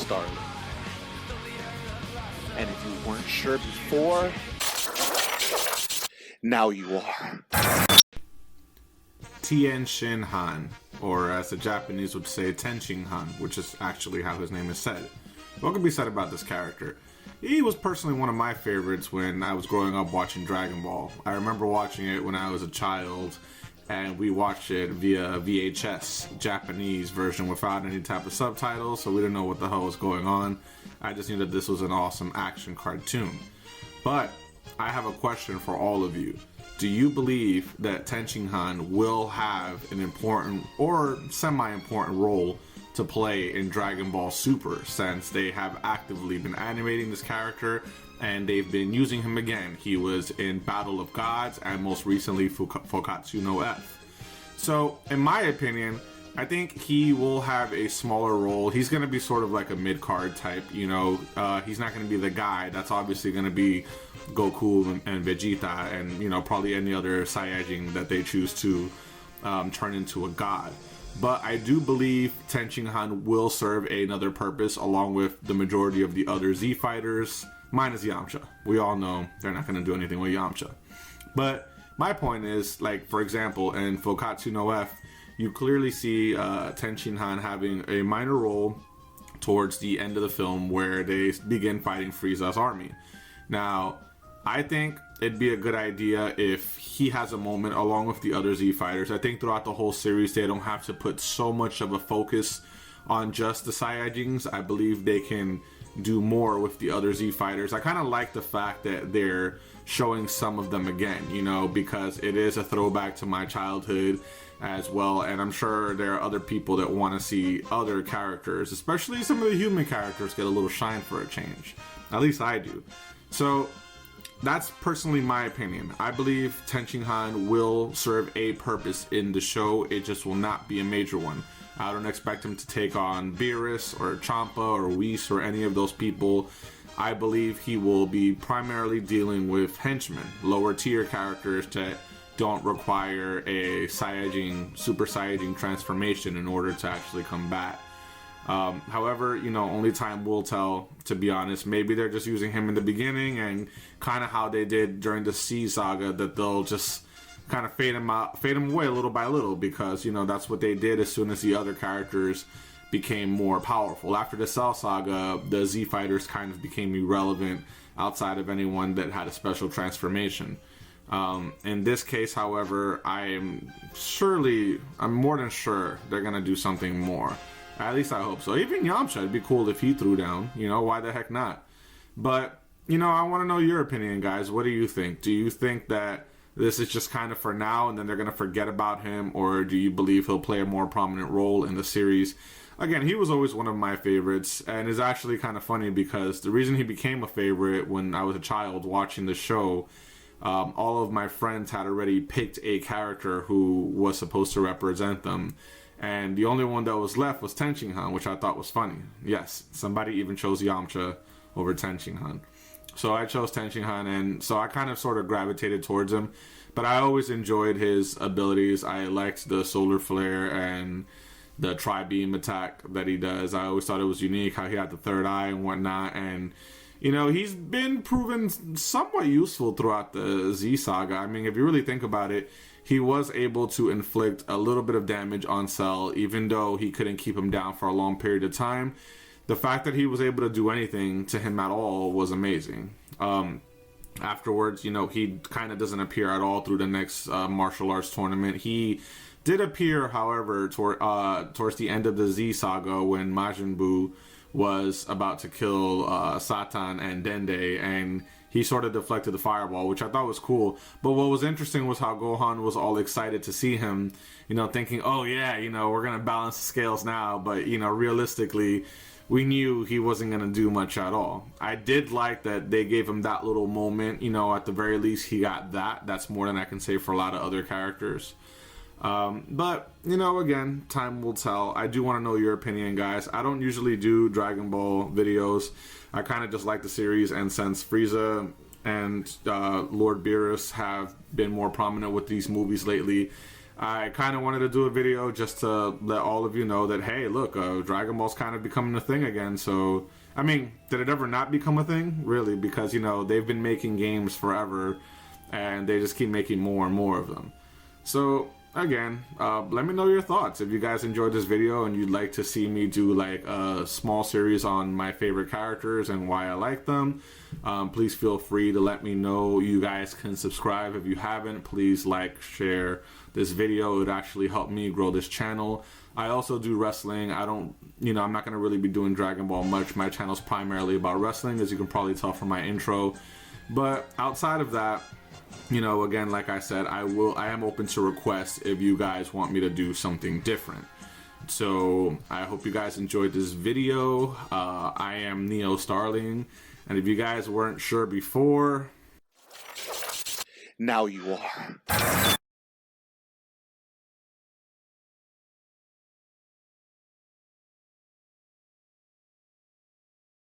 started. And if you weren't sure before, now you are. Tien Shinhan, or as the Japanese would say, Shinhan, which is actually how his name is said. What can be said about this character? He was personally one of my favorites when I was growing up watching Dragon Ball. I remember watching it when I was a child, and we watched it via VHS, Japanese version without any type of subtitles, so we didn't know what the hell was going on. I just knew that this was an awesome action cartoon. But I have a question for all of you. Do you believe that Shinhan will have an important or semi-important role to play in Dragon Ball Super, since they have actively been animating this character and they've been using him again? He was in Battle of Gods and most recently Fukatsu no F. So, in my opinion, I think he will have a smaller role. He's going to be sort of like a mid-card type, you know. He's not going to be the guy. That's obviously going to be Goku and Vegeta and, you know, probably any other Saiyajin that they choose to turn into a god. But I do believe Shinhan will serve another purpose along with the majority of the other Z fighters, minus Yamcha. We all know they're not going to do anything with Yamcha. But my point is, like, for example, in Fukatsu no F, you clearly see Shinhan having a minor role towards the end of the film where they begin fighting Frieza's army. Now, I think it'd be a good idea if he has a moment along with the other Z fighters. I think throughout the whole series, they don't have to put so much of a focus on just the Saiyajins. I believe they can do more with the other Z fighters. I kind of like the fact that they're showing some of them again, you know, because it is a throwback to my childhood as well, and I'm sure there are other people that want to see other characters, especially some of the human characters, get a little shine for a change. At least I do. So that's personally my opinion. I believe Shinhan will serve a purpose in the show. It just will not be a major one. I don't expect him to take on Beerus or Champa or Whis or any of those people. I believe he will be primarily dealing with henchmen, lower tier characters that don't require a Saiyajin, Super Saiyajin transformation in order to actually combat. However, you know, only time will tell, to be honest. Maybe they're just using him in the beginning and kind of how they did during the C saga, that they'll just kind of fade him away little by little, because, you know, that's what they did as soon as the other characters became more powerful. After the Cell saga, the Z fighters kind of became irrelevant outside of anyone that had a special transformation. In this case, however, I'm more than sure they're gonna do something more. At least I hope so. Even Yamcha, it'd be cool if he threw down. You know, why the heck not? But, you know, I want to know your opinion, guys. What do you think? Do you think that this is just kind of for now and then they're going to forget about him? Or do you believe he'll play a more prominent role in the series? Again, he was always one of my favorites, and is actually kind of funny because the reason he became a favorite when I was a child watching the show, all of my friends had already picked a character who was supposed to represent them. And the only one that was left was Shinhan, which I thought was funny. Yes, somebody even chose Yamcha over Shinhan. So I chose Shinhan, and so I kind of sort of gravitated towards him. But I always enjoyed his abilities. I liked the solar flare and the tri-beam attack that he does. I always thought it was unique how he had the third eye and whatnot. And, you know, he's been proven somewhat useful throughout the Z saga. I mean, if you really think about it, he was able to inflict a little bit of damage on Cell, even though he couldn't keep him down for a long period of time. The fact that he was able to do anything to him at all was amazing. Afterwards, you know, he kind of doesn't appear at all through the next martial arts tournament. He did appear, however, towards the end of the Z saga when Majin Buu was about to kill Satan and Dende, and he sort of deflected the fireball, which I thought was cool. But what was interesting was how Gohan was all excited to see him, you know, thinking, oh yeah, you know, we're going to balance the scales now. But, you know, realistically, we knew he wasn't going to do much at all. I did like that they gave him that little moment, you know, at the very least he got that. That's more than I can say for a lot of other characters. But, you know, again, time will tell. I do want to know your opinion, guys. I don't usually do Dragon Ball videos. I kind of just like the series, and since Frieza and Lord Beerus have been more prominent with these movies lately, I kind of wanted to do a video just to let all of you know that, hey, look, Dragon Ball's kind of becoming a thing again. So, I mean, did it ever not become a thing? Really? Because, you know, they've been making games forever, and they just keep making more and more of them. So, again, let me know your thoughts. If you guys enjoyed this video and you'd like to see me do like a small series on my favorite characters and why I like them, please feel free to let me know. You guys can subscribe if you haven't. Please like, share this video. It would actually help me grow this channel. I also do wrestling. I'm not going to really be doing Dragon Ball much. My channel's primarily about wrestling, as you can probably tell from my intro. But outside of that, you know, again, like I said, I am open to requests if you guys want me to do something different. So I hope you guys enjoyed this video. I am Neo Starling, and if you guys weren't sure before, Now you are.